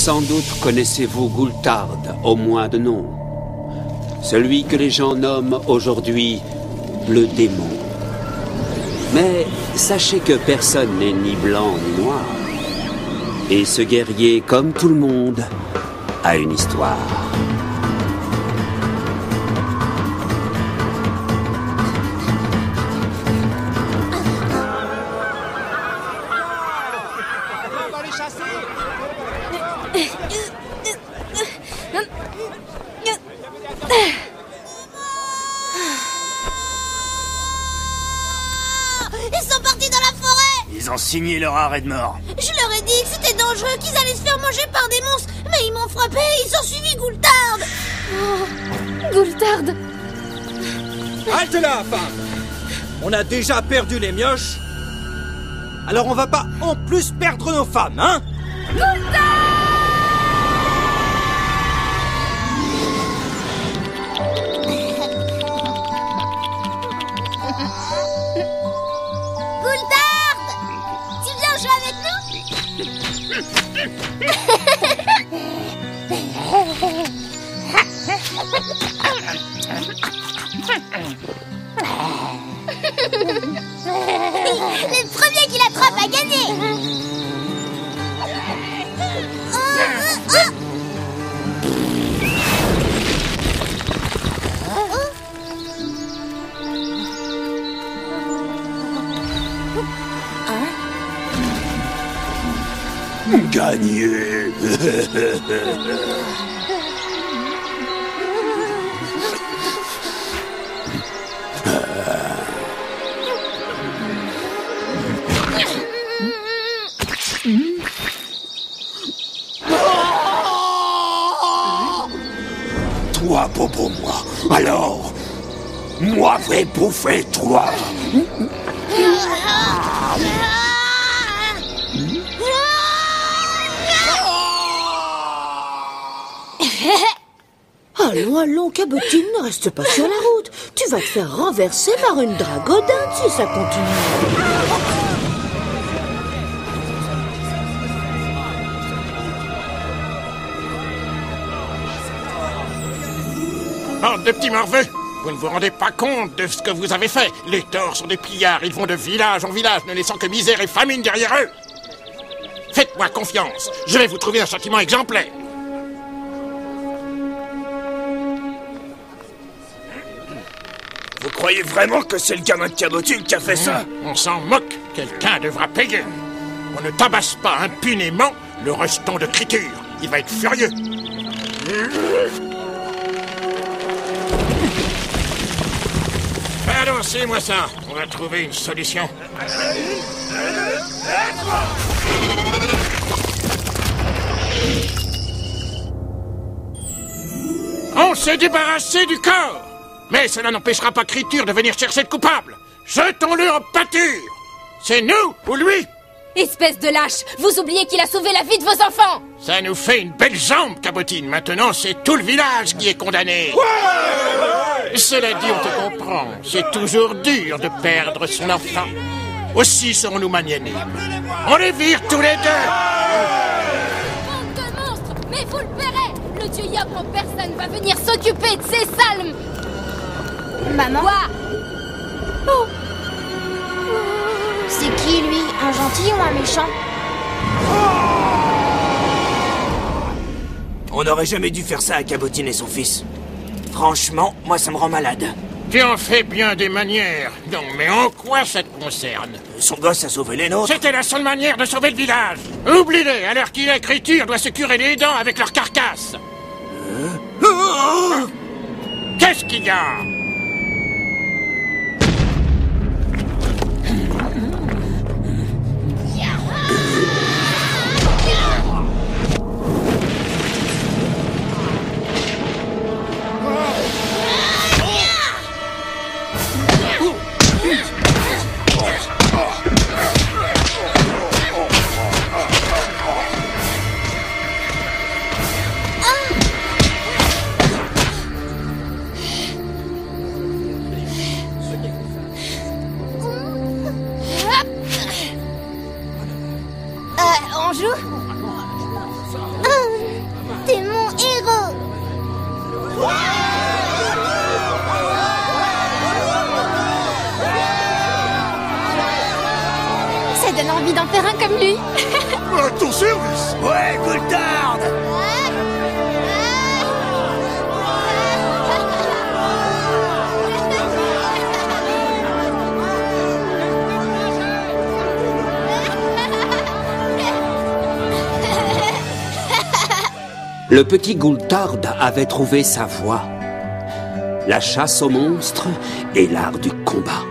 Sans doute connaissez-vous Gulthard, au moins de nom. Celui que les gens nomment aujourd'hui le démon. Mais sachez que personne n'est ni blanc ni noir. Et ce guerrier, comme tout le monde, a une histoire. Ils ont signé leur arrêt de mort. Je leur ai dit que c'était dangereux, qu'ils allaient se faire manger par des monstres. Mais ils m'ont frappé et ils ont suivi Gulthard. Oh, Gulthard. Halte là, femme. On a déjà perdu les mioches. Alors on va pas en plus perdre nos femmes, hein? Gulthard! Le premier qui l'attrape a gagné. Gagné. Toi, Bobo, moi. Alors, moi vais bouffer toi. Allons, allons, Cabotine, ne reste pas sur la route. Tu vas te faire renverser par une dragodinde si ça continue. Bande de petits morveux! Vous ne vous rendez pas compte de ce que vous avez fait. Les torts sont des pillards, ils vont de village en village, ne laissant que misère et famine derrière eux. Faites-moi confiance, je vais vous trouver un châtiment exemplaire. Vous croyez vraiment que c'est le gamin de Cabotine qui a fait ça? On s'en moque, quelqu'un devra payer. On ne tabasse pas impunément le restant de criture. Il va être furieux. Annoncez-moi ça, on va trouver une solution. On s'est débarrassé du corps. Mais cela n'empêchera pas Criture de venir chercher le coupable. Jetons-le en pâture. C'est nous ou lui? Espèce de lâche, vous oubliez qu'il a sauvé la vie de vos enfants. Ça nous fait une belle jambe, Cabotine. Maintenant, c'est tout le village qui est condamné. Ouais. Cela dit, on te comprend. C'est toujours dur de perdre son enfant. Aussi serons-nous magnanimes. On les vire tous les deux. Bande de monstres, mais vous le verrez. Le dieu Yop en personne va venir s'occuper de ces salmes. Maman? Quoi? Oh. C'est qui, lui? Un gentil ou un méchant? On n'aurait jamais dû faire ça à Cabotine et son fils. Franchement, moi ça me rend malade. Tu en fais bien des manières. Non, mais en quoi ça te concerne? Son gosse a sauvé les nôtres. C'était la seule manière de sauver le village. Oublie-les, à l'heure qu'il est, Criture doit se curer les dents avec leur carcasse. Qu'est-ce qu'il y a? On joue? Ça donne envie d'en faire un comme lui. À ton service. Ouais, Goultard. Le petit Goultard avait trouvé sa voie. La chasse aux monstres et l'art du combat.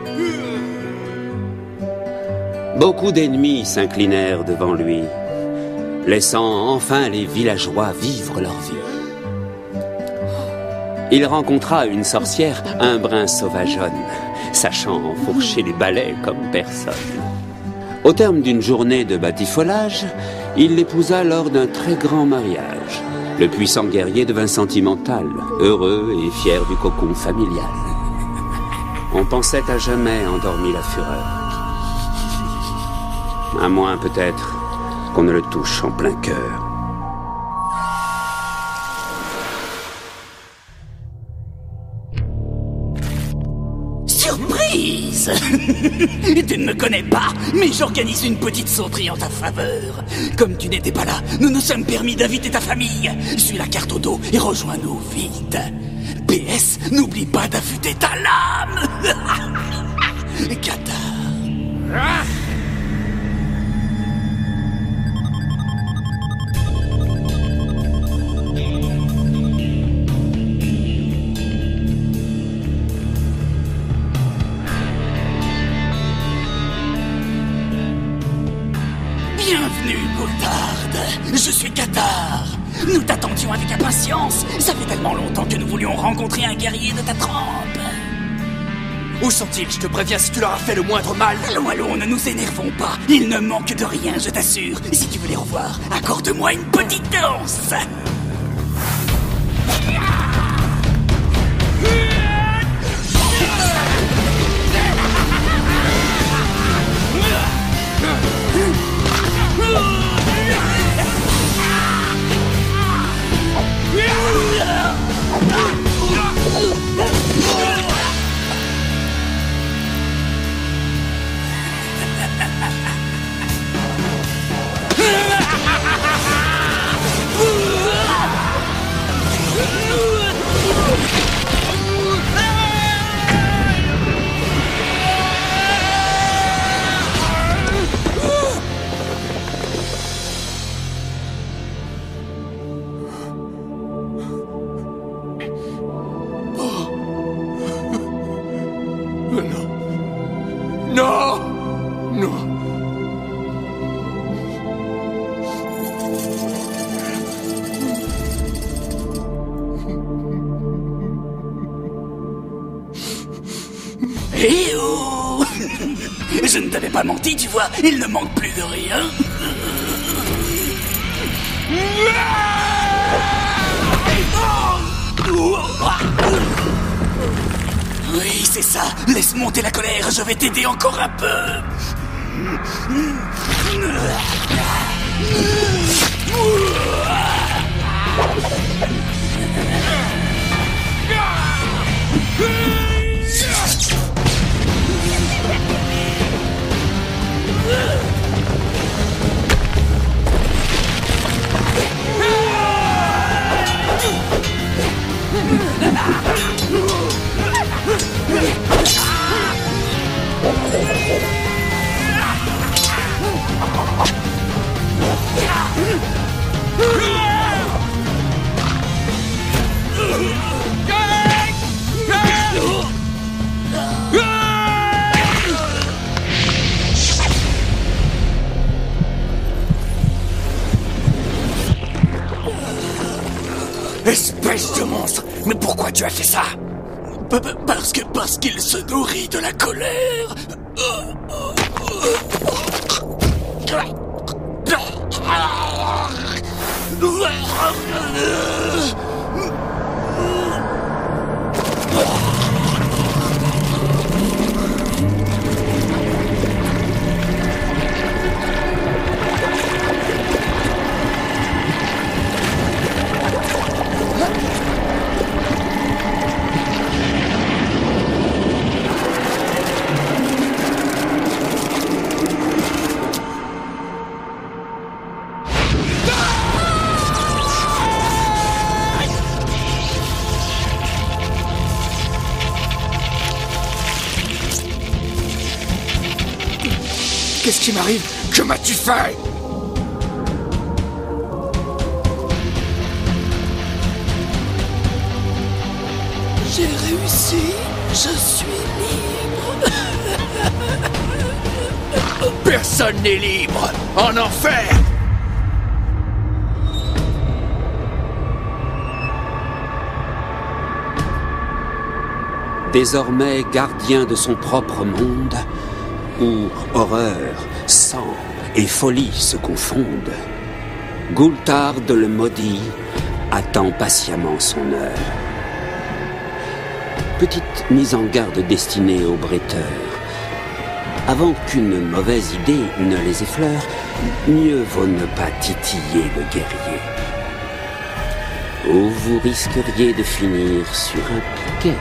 Beaucoup d'ennemis s'inclinèrent devant lui, laissant enfin les villageois vivre leur vie. Il rencontra une sorcière, un brin sauvageonne, sachant enfourcher les balais comme personne. Au terme d'une journée de batifolage, il l'épousa lors d'un très grand mariage. Le puissant guerrier devint sentimental, heureux et fier du cocon familial. On pensait à jamais endormi la fureur. À moins peut-être qu'on ne le touche en plein cœur. Surprise. Tu ne me connais pas, mais j'organise une petite sauterie en ta faveur. Comme tu n'étais pas là, nous nous sommes permis d'inviter ta famille. Suis la carte au dos et rejoins-nous vite. PS, n'oublie pas d'affûter ta lame. Qatar. Bienvenue, Goultard. Je suis Qatar. Nous t'attendions avec impatience. Ça fait tellement longtemps que nous voulions rencontrer un guerrier de ta trempe. Où sont-ils? Je te préviens si tu leur as fait le moindre mal. Allons, ne nous énervons pas. Il ne manque de rien, je t'assure. Si tu veux les revoir, accorde-moi une petite danse. Non! Non! Eh oh! Je ne t'avais pas menti, tu vois, il ne manque plus de rien. Oui, c'est ça. Laisse monter la colère, je vais t'aider encore un peu. Espèce de monstre! Mais pourquoi tu as fait ça? Parce qu'il se nourrit de la colère. Qu'est-ce qui m'arrive? Que m'as-tu fait? J'ai réussi. Je suis libre. Personne n'est libre. En enfer. Désormais gardien de son propre monde, où horreur, sang et folie se confondent, Gulthard le maudit attend patiemment son heure. Petite mise en garde destinée aux breteurs. Avant qu'une mauvaise idée ne les effleure, mieux vaut ne pas titiller le guerrier. Ou vous risqueriez de finir sur un piquet.